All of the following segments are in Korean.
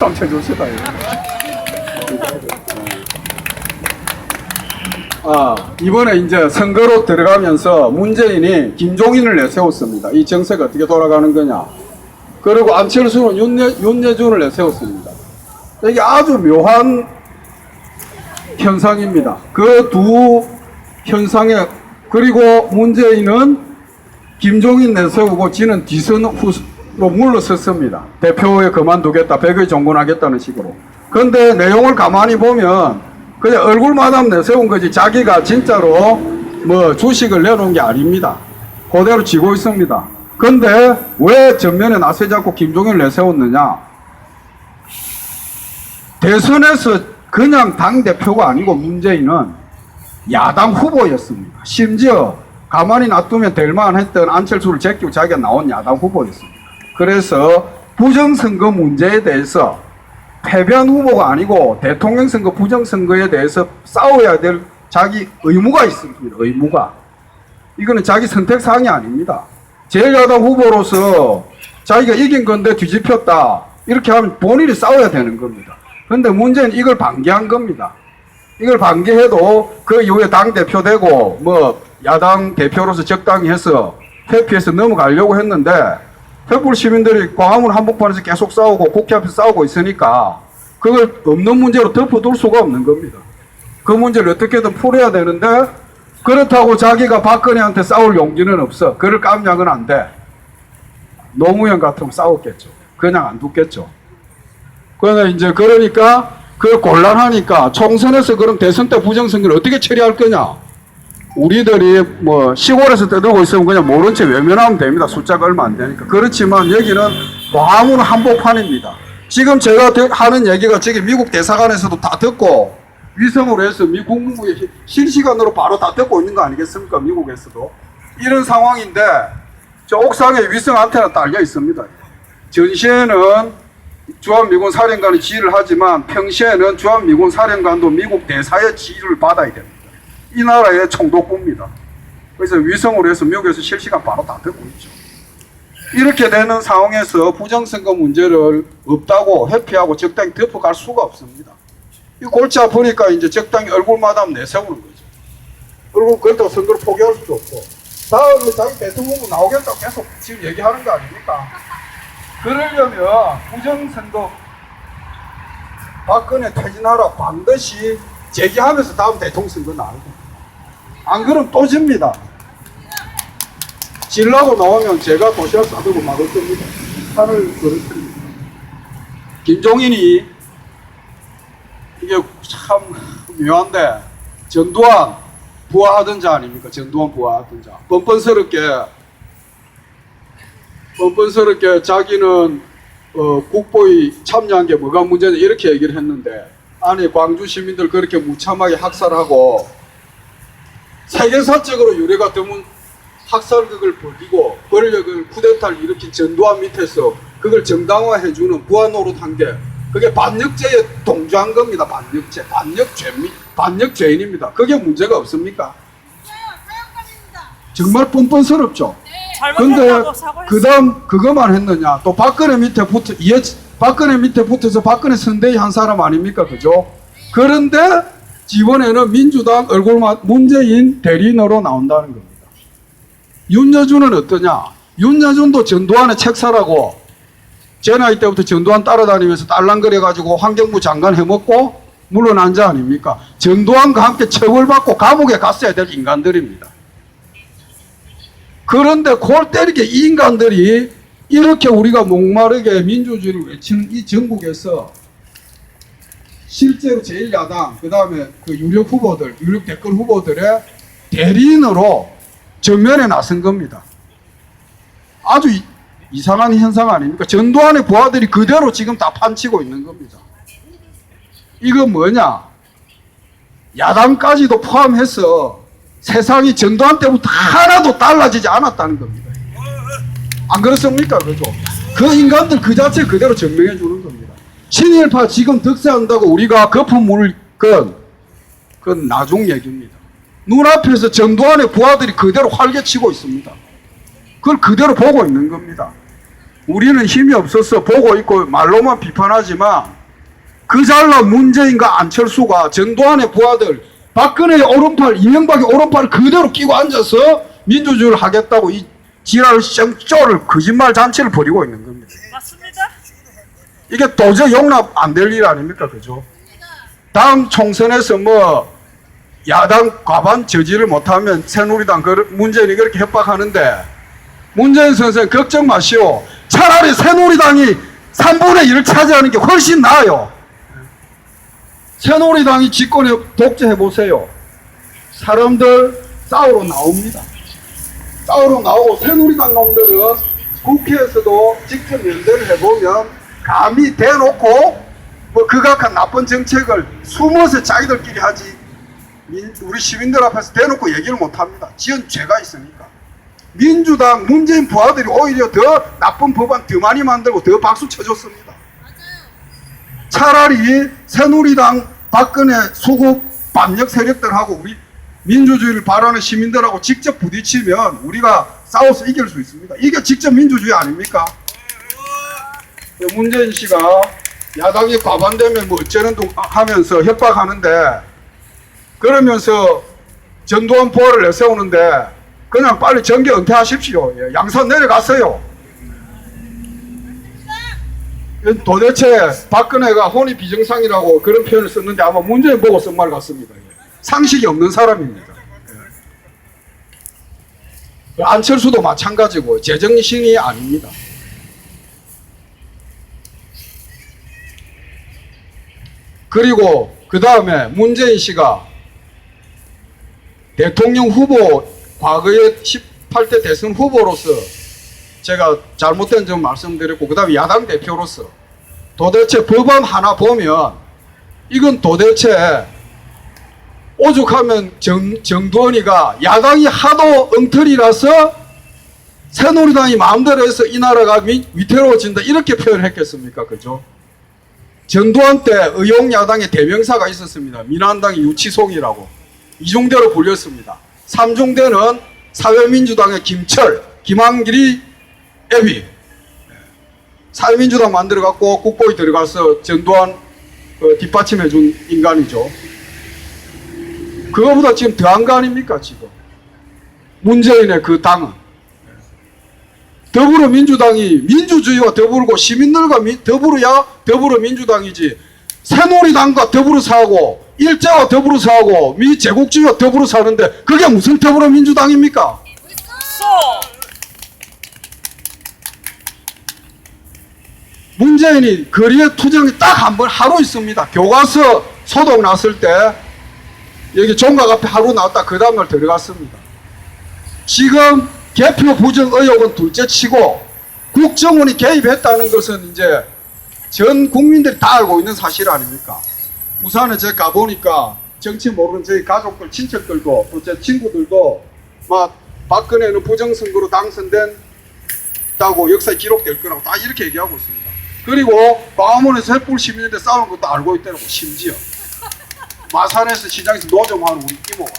깜짝 놀랐다. 이번에 이제 선거로 들어가면서 문재인이 김종인을 내세웠습니다. 이 정세가 어떻게 돌아가는 거냐. 그리고 안철수는 윤여준을 내세웠습니다. 이게 아주 묘한 현상입니다. 그 두 현상에, 그리고 문재인은 김종인 내세우고 지는 뒤선 후로 물러섰습니다. 대표에 그만두겠다, 백의 종군하겠다는 식으로. 그런데 내용을 가만히 보면 그냥 얼굴마담 내세운 거지 자기가 진짜로 뭐 주식을 내놓은 게 아닙니다. 그대로 지고 있습니다. 근데 왜 전면에 나서지 않고 김종인을 내세웠느냐? 대선에서 그냥 당대표가 아니고 문재인은 야당 후보였습니다. 심지어 가만히 놔두면 될만 했던 안철수를 제끼고 자기가 나온 야당 후보였습니다. 그래서 부정선거 문제에 대해서 패배한 후보가 아니고 대통령 선거 부정선거에 대해서 싸워야 될 자기 의무가 있습니다. 의무가. 이거는 자기 선택사항이 아닙니다. 제1야당 후보로서 자기가 이긴 건데 뒤집혔다, 이렇게 하면 본인이 싸워야 되는 겁니다. 그런데 문제는 이걸 방기한 겁니다. 이걸 방기해도 그 이후에 당대표 되고 뭐 야당 대표로서 적당히 해서 회피해서 넘어가려고 했는데 횃불 시민들이 광화문 한복판에서 계속 싸우고 국회 앞에서 싸우고 있으니까 그걸 없는 문제로 덮어둘 수가 없는 겁니다. 그 문제를 어떻게든 풀어야 되는데 그렇다고 자기가 박근혜한테 싸울 용기는 없어. 그를 깜냥은 안 돼. 노무현 같으면 싸웠겠죠. 그냥 안 두겠죠. 그러나 이제 그러니까 그 곤란하니까 총선에서 그럼 대선 때 부정선거를 어떻게 처리할 거냐. 우리들이 뭐 시골에서 떠들고 있으면 그냥 모른 채 외면하면 됩니다. 숫자가 얼마 안 되니까. 그렇지만 여기는 광화문 한복판입니다. 지금 제가 하는 얘기가 저기 미국 대사관에서도 다 듣고 위성으로 해서 미 국무부에 실시간으로 바로 다 듣고 있는 거 아니겠습니까? 미국에서도. 이런 상황인데 저 옥상에 위성 안테나 달려 있습니다. 전시에는 주한미군 사령관이 지휘를 하지만 평시에는 주한미군 사령관도 미국 대사의 지휘를 받아야 됩니다. 이 나라의 총독부입니다. 그래서 위성으로 해서 미국에서 실시간 바로 다 듣고 있죠. 이렇게 되는 상황에서 부정선거 문제를 없다고 회피하고 적당히 덮어갈 수가 없습니다. 이 골치 아프니까 이제 적당히 얼굴마담 내세우는 거죠. 그리고 그렇다고 선거를 포기할 수도 없고 다음에 자기 대통령 나오겠다고 계속 지금 얘기하는 거 아닙니까? 그러려면 부정선거 박근혜 퇴진하라 반드시 제기하면서 다음 대통령 선거 나와야 됩니다. 안 그러면 또 집니다. 질라고 나오면 제가 도시락 싸들고 막을 겁니다. 산을 그럴 겁니다. 김종인이 이게 참 묘한데 전두환 부하하던 자 아닙니까? 전두환 부하하던 자. 뻔뻔스럽게 자기는 국보에 참여한 게 뭐가 문제냐 이렇게 얘기를 했는데 아니 광주 시민들 그렇게 무참하게 학살하고 세계사적으로 유례가 드문 학살극을 벌이고 권력을 쿠데타를 일으킨 전두환 밑에서 그걸 정당화해주는 부하 노릇한 게 그게 반역죄에 동조한 겁니다. 반역죄, 반역죄인입니다. 그게 문제가 없습니까? 정말 뻔뻔스럽죠. 근데 그다음 그거만 했느냐? 또 박근혜 밑에 붙어서 박근혜 선대위 한 사람 아닙니까? 그죠? 그런데 이번에는 민주당 얼굴만 문재인 대리인으로 나온다는 겁니다. 윤여준은 어떠냐? 윤여준도 전두환의 책사라고 제 나이 때부터 전두환 따라다니면서 딸랑거려가지고 환경부 장관 해먹고 물러난 자 아닙니까? 전두환과 함께 처벌받고 감옥에 갔어야 될 인간들입니다. 그런데 골 때리게 이 인간들이 이렇게 우리가 목마르게 민주주의를 외치는 이 전국에서 실제로 제1야당, 그 다음에 그 유력 후보들, 유력 댓글 후보들의 대리인으로 전면에 나선 겁니다. 아주 이상한 현상 아닙니까? 전두환의 부하들이 그대로 지금 다 판치고 있는 겁니다. 이건 뭐냐? 야당까지도 포함해서 세상이 전두환 때부터 하나도 달라지지 않았다는 겁니다. 안 그렇습니까? 그죠? 그 인간들 그 자체 그대로 증명해 주는 겁니다. 친일파 지금 득세한다고 우리가 거품 물을 그건 나중 얘기입니다. 눈앞에서 전두환의 부하들이 그대로 활개치고 있습니다. 그걸 그대로 보고 있는 겁니다. 우리는 힘이 없어서 보고 있고 말로만 비판하지만 그 잘난 문재인과 안철수가 전두환의 부하들 박근혜의 오른팔, 이명박의 오른팔을 그대로 끼고 앉아서 민주주의를 하겠다고 이 지랄 쌩쪼를 거짓말 잔치를 벌이고 있는 겁니다. 맞습니다. 이게 도저히 용납 안 될 일 아닙니까? 그죠? 다음 총선에서 뭐 야당 과반 저지를 못하면 새누리당 문재인이 그렇게 협박하는데 문재인 선생 걱정 마시오. 차라리 새누리당이 3분의 1을 차지하는 게 훨씬 나아요. 새누리당이 집권에 독재해 보세요. 사람들 싸우러 나옵니다. 싸우러 나오고 새누리당 놈들은 국회에서도 직접 연대를 해보면 감히 대놓고 뭐 극악한 나쁜 정책을 숨어서 자기들끼리 하지 우리 시민들 앞에서 대놓고 얘기를 못합니다. 지은 죄가 있으니까. 민주당 문재인 부하들이 오히려 더 나쁜 법안 더 많이 만들고 더 박수 쳐줬습니다. 차라리 새누리당 박근혜 수구 반역 세력들하고 우리 민주주의를 바라는 시민들하고 직접 부딪히면 우리가 싸워서 이길 수 있습니다. 이게 직접 민주주의 아닙니까? 문재인 씨가 야당이 과반되면 뭐 어쩌는 둥 하면서 협박하는데 그러면서 전두환 부하를 내세우는데 그냥 빨리 정계 은퇴하십시오. 예, 양산 내려갔어요. 도대체 박근혜가 혼이 비정상이라고 그런 표현을 썼는데 아마 문재인 보고 쓴 말 같습니다. 예. 상식이 없는 사람입니다. 예. 안철수도 마찬가지고 제정신이 아닙니다. 그리고 그 다음에 문재인 씨가 대통령 후보 과거에 18대 대선 후보로서 제가 잘못된 점 말씀드렸고 그 다음에 야당 대표로서 도대체 법안 하나 보면 이건 도대체 오죽하면 정두원이가 야당이 하도 엉터리라서 새누리당이 마음대로 해서 이 나라가 위태로워진다 이렇게 표현했겠습니까? 그죠? 전두환 때 의용야당의 대명사가 있었습니다. 민한당의 유치송이라고 이중대로 불렸습니다. 3중대는 사회민주당의 김철, 김한길이 애비 사회민주당 만들어갖고 국보에 들어가서 전두환 뒷받침해준 인간이죠. 그거보다 지금 더한 거 아닙니까? 지금 문재인의 그 당은 더불어민주당이 민주주의와 더불고 시민들과 더불어야 더불어민주당이지 새누리당과 더불어 사고 일제와 더불어 사고 미제국주의와 더불어 사는데 그게 무슨 더불어민주당입니까? 문재인이 거리에 투쟁이 딱 한 번 하루 있습니다. 교과서 소독 났을 때 여기 종각 앞에 하루 나왔다 그 다음날 들어갔습니다. 지금 개표 부정 의혹은 둘째치고 국정원이 개입했다는 것은 이제 전 국민들이 다 알고 있는 사실 아닙니까? 부산에 제가 가보니까 정치 모르는 저희 가족들, 친척들도 또 제 친구들도 막 박근혜는 부정선거로 당선된다고 역사에 기록될 거라고 다 이렇게 얘기하고 있습니다. 그리고 광화문에서 횃불 시민인데 싸우는 것도 알고 있다고 심지어 마산에서 시장에서 노점하는 우리 이모가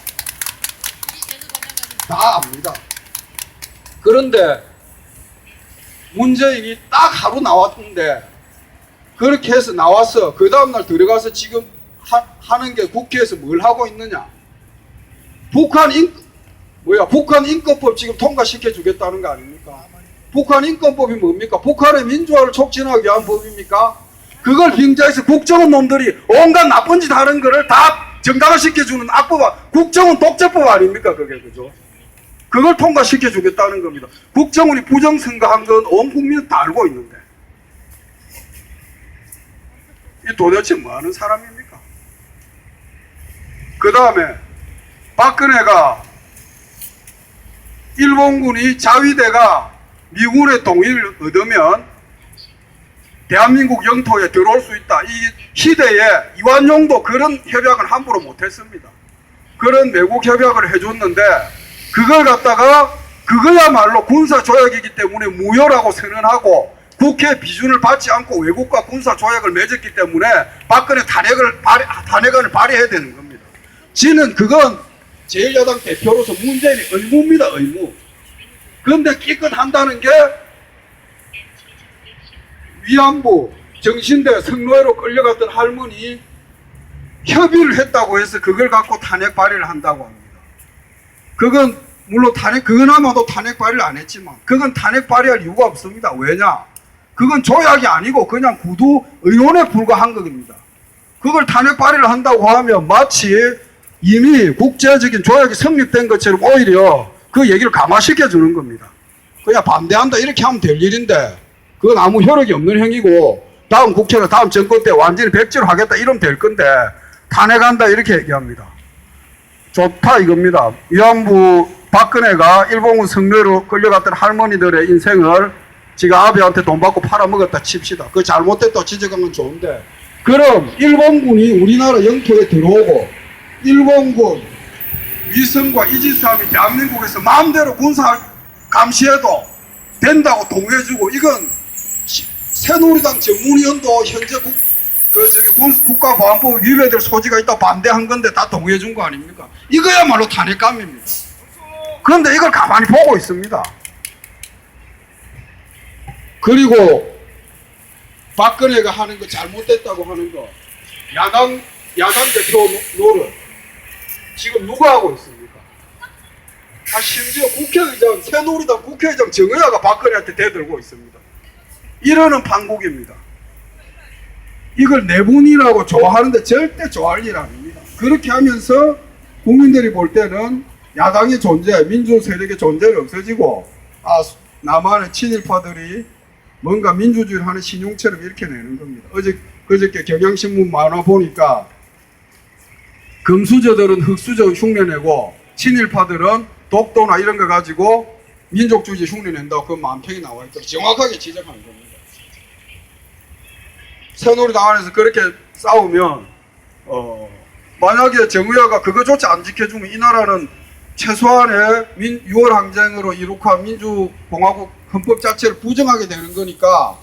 다 압니다. 그런데 문재인이 딱 하루 나왔는데 그렇게 해서 나와서 그 다음날 들어가서 지금 하는 게 국회에서 뭘 하고 있느냐. 북한 인권법 지금 통과시켜 주겠다는 거 아닙니까? 북한 인권법이 뭡니까? 북한의 민주화를 촉진하기 위한 법입니까? 그걸 빙자해서 국정원 놈들이 온갖 나쁜 짓 하는 거를 다 정당화시켜주는 악법, 국정원 독재법 아닙니까? 그게, 그죠? 그걸 통과시켜 주겠다는 겁니다. 국정원이 부정선거한 건 온 국민은 다 알고 있는데. 이 도대체 뭐 하는 사람입니까? 그 다음에 박근혜가 일본군이 자위대가 미군의 동의를 얻으면 대한민국 영토에 들어올 수 있다. 이 시대에 이완용도 그런 협약을 함부로 못했습니다. 그런 외국 협약을 해줬는데 그걸 갖다가 그거야말로 군사조약이기 때문에 무효라고 선언하고 국회 비준을 받지 않고 외국과 군사조약을 맺었기 때문에 박근혜 탄핵안을 발의해야 되는 겁니다. 지는 그건 제1야당 대표로서 문재인의 의무입니다. 의무. 그런데 기껏 한다는 게 위안부 정신대 성노예로 끌려갔던 할머니 협의를 했다고 해서 그걸 갖고 탄핵 발의를 한다고 합니다. 그건 물론 그거나마도 탄핵 발의를 안 했지만 그건 탄핵 발의할 이유가 없습니다. 왜냐? 그건 조약이 아니고 그냥 구두 의논에 불과한 겁니다. 그걸 탄핵 발의를 한다고 하면 마치 이미 국제적인 조약이 성립된 것처럼 오히려 그 얘기를 강화시켜 주는 겁니다. 그냥 반대한다 이렇게 하면 될 일인데 그건 아무 효력이 없는 행위고 다음 국회나 다음 정권 때 완전히 백지로 하겠다 이러면 될 건데 탄핵한다 이렇게 얘기합니다. 좋다 이겁니다. 위안부 박근혜가 일본군 성노예로 끌려갔던 할머니들의 인생을 지가 아베한테 돈 받고 팔아먹었다 칩시다. 그 잘못됐다고 지적한 건 좋은데 그럼 일본군이 우리나라 영토에 들어오고 일본군 위성과 이지스함이 대한민국에서 마음대로 군사 감시해도 된다고 동의해주고 이건 새누리당 전문위원도 현재 국가보안법 위배될 소지가 있다고 반대한 건데 다 동의해준 거 아닙니까? 이거야말로 탄핵감입니다. 그런데 이걸 가만히 보고 있습니다. 그리고 박근혜가 하는 거 잘못됐다고 하는 거 야당 대표 노릇 지금 누가 하고 있습니까? 심지어 국회의장 새누리당 국회의장 정의화가 박근혜한테 대들고 있습니다. 이러는 판국입니다. 이걸 내분이라고 좋아하는데 절대 좋아할 일 아닙니다. 그렇게 하면서 국민들이 볼 때는 야당의 존재, 민주 세력의 존재는 없어지고 남한의 친일파들이 뭔가 민주주의를 하는 신용처럼 이렇게 내는 겁니다. 그저께 경향신문 만화 보니까 금수저들은 흑수저 흉내내고 친일파들은 독도나 이런 거 가지고 민족주의 흉내낸다고 그 만평이 나와 있도록 정확하게 지적하는 겁니다. 새누리당 안에서 그렇게 싸우면 만약에 정의화가 그거조차 안 지켜주면 이 나라는 최소한의 6월 항쟁으로 이룩한 민주공화국 헌법 자체를 부정하게 되는 거니까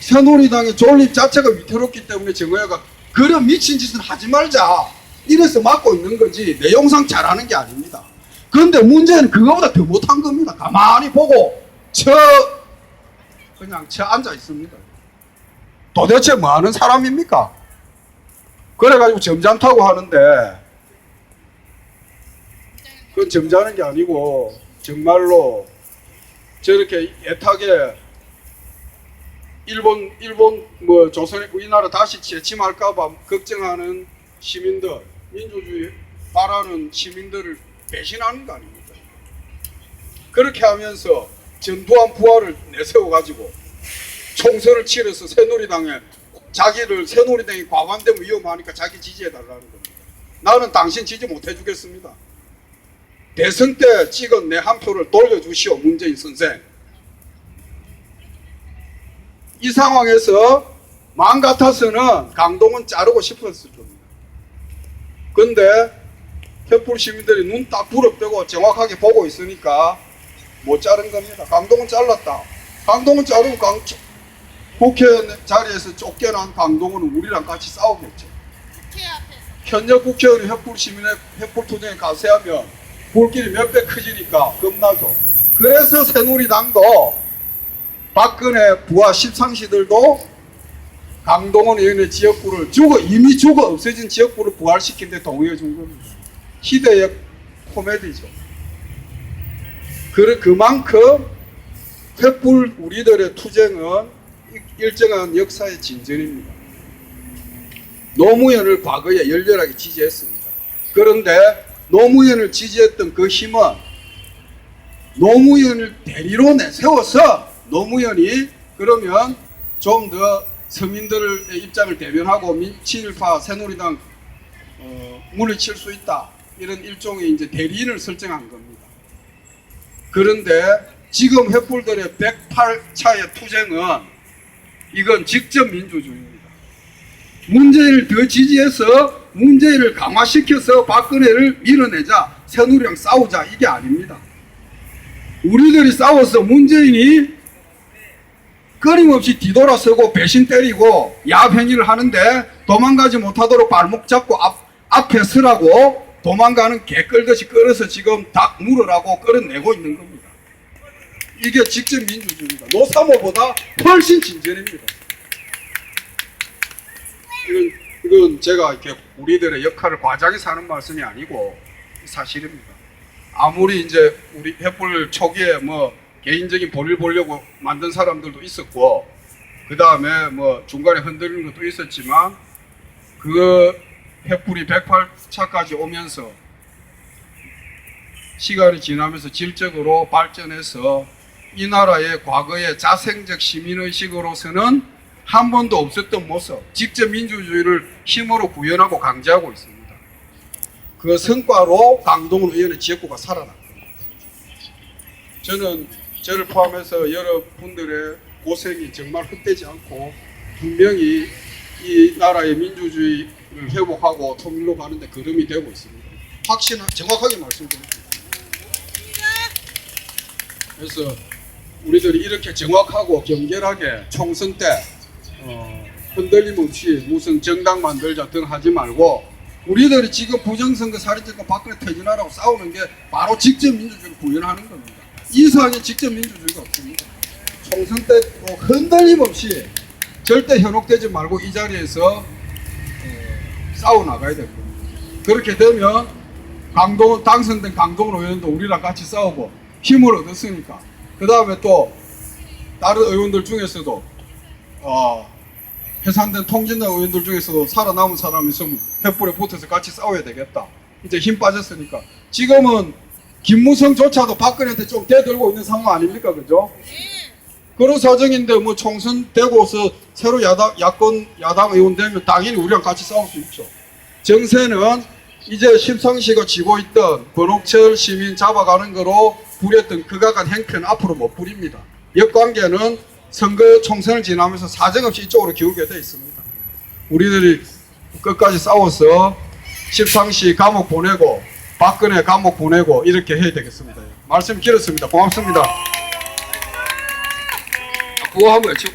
새누리당의 존립 자체가 위태롭기 때문에 정의화가 그런 미친 짓은 하지 말자 이래서 막고 있는 거지 내용상 잘하는 게 아닙니다. 그런데 문제는 그거보다 더 못한 겁니다. 가만히 보고 그냥 앉아 있습니다. 도대체 뭐 하는 사람입니까? 그래가지고 점잖다고 하는데 그건 점잖은 게 아니고 정말로 저렇게 애타게 일본 뭐 조선의 우리나라 다시 재침할까봐 걱정하는 시민들, 민주주의 바라는 시민들을 배신하는 거 아닙니까? 그렇게 하면서 전두환 부하를 내세워가지고 총선을 치러서 새누리당에 새누리당이 과반되면 위험하니까 자기 지지해달라는 겁니다. 나는 당신 지지 못해주겠습니다. 대선 때 찍은 내 한 표를 돌려주시오 문재인 선생. 이 상황에서 마음 같아서는 강동은 자르고 싶었을 겁니다. 근데 횃불 시민들이 눈 딱 부릅뜨고 정확하게 보고 있으니까 못 자른 겁니다. 강동은 잘랐다. 강동은 자르고 국회 자리에서 쫓겨난 강동은 우리랑 같이 싸우겠죠. 현역 국회의원이 횃불 시민의 횃불 투쟁에 가세하면 불길이 몇 배 커지니까 겁나죠. 그래서 새누리당도 박근혜 부하 십상시들도 강동원 의원의 지역구를 이미 죽어 없어진 지역구를 부활시킨 데 동의해 준 겁니다. 희대의 코미디죠. 그만큼 횃불 우리들의 투쟁은 일정한 역사의 진전입니다. 노무현을 과거에 열렬하게 지지했습니다. 그런데 노무현을 지지했던 그 힘은 노무현을 대리로 내세워서 노무현이 그러면 좀 더 서민들의 입장을 대변하고 친일파 새누리당 물리칠 수 있다. 이런 일종의 이제 대리인을 설정한 겁니다. 그런데 지금 횃불들의 108차의 투쟁은 이건 직접 민주주의입니다. 문재인을 더 지지해서 문재인을 강화시켜서 박근혜를 밀어내자 새누리랑 싸우자 이게 아닙니다. 우리들이 싸워서 문재인이 끊임없이 뒤돌아서고 배신 때리고 야합행위를 하는데 도망가지 못하도록 발목 잡고 앞에 서라고 도망가는 개 끌듯이 끌어서 지금 닭 물으라고 끌어내고 있는 겁니다. 이게 직접 민주주의입니다. 노사모보다 훨씬 진전입니다. 이건 제가 이렇게 우리들의 역할을 과장해서 하는 말씀이 아니고 사실입니다. 아무리 이제 우리 횃불 초기에 뭐 개인적인 볼일 보려고 만든 사람들도 있었고, 그 다음에 뭐 중간에 흔들리는 것도 있었지만, 그 횃불이 108차까지 오면서 시간이 지나면서 질적으로 발전해서 이 나라의 과거의 자생적 시민의식으로서는 한 번도 없었던 모습, 직접 민주주의를 힘으로 구현하고 강제하고 있습니다. 그 성과로 강동원 의원의 지역구가 살아났습니다. 저는 저를 포함해서 여러분들의 고생이 정말 헛되지 않고 분명히 이 나라의 민주주의를 회복하고 통일로 가는데 걸음이 되고 있습니다. 정확하게 말씀드립니다. 그래서 우리들이 이렇게 정확하고 경결하게 총선 때 흔들림 없이 무슨 정당 만들자 등 하지 말고, 우리들이 지금 부정선거 살인죄권 박근혜 퇴진하라고 싸우는 게 바로 직접 민주주의를 구현하는 겁니다. 이상의 직접 민주주의가 없습니다. 총선 때 흔들림 없이 절대 현혹되지 말고 이 자리에서 싸워 나가야 될 겁니다. 그렇게 되면 당선된 강동원 의원도 우리랑 같이 싸우고 힘을 얻었으니까, 그 다음에 또 다른 의원들 중에서도 해산된 통진당 의원들 중에서도 살아남은 사람이 있으면 횃불에 붙어서 같이 싸워야 되겠다. 이제 힘 빠졌으니까. 지금은 김무성조차도 박근혜한테 좀 대들고 있는 상황 아닙니까? 그죠? 그런 사정인데 뭐 총선 되고서 새로 야당 의원 되면 당연히 우리랑 같이 싸울 수 있죠. 정세는 이제 심상시가 쥐고 있던 권옥철 시민 잡아가는 거로 부렸던 극악한 행태는 앞으로 못 부립니다. 역관계는 선거 총선을 지나면서 사정없이 이쪽으로 기울게 돼 있습니다. 우리들이 끝까지 싸워서 십상시 감옥 보내고 박근혜 감옥 보내고 이렇게 해야 되겠습니다. 말씀 길었습니다. 고맙습니다. 그거 한번 외치고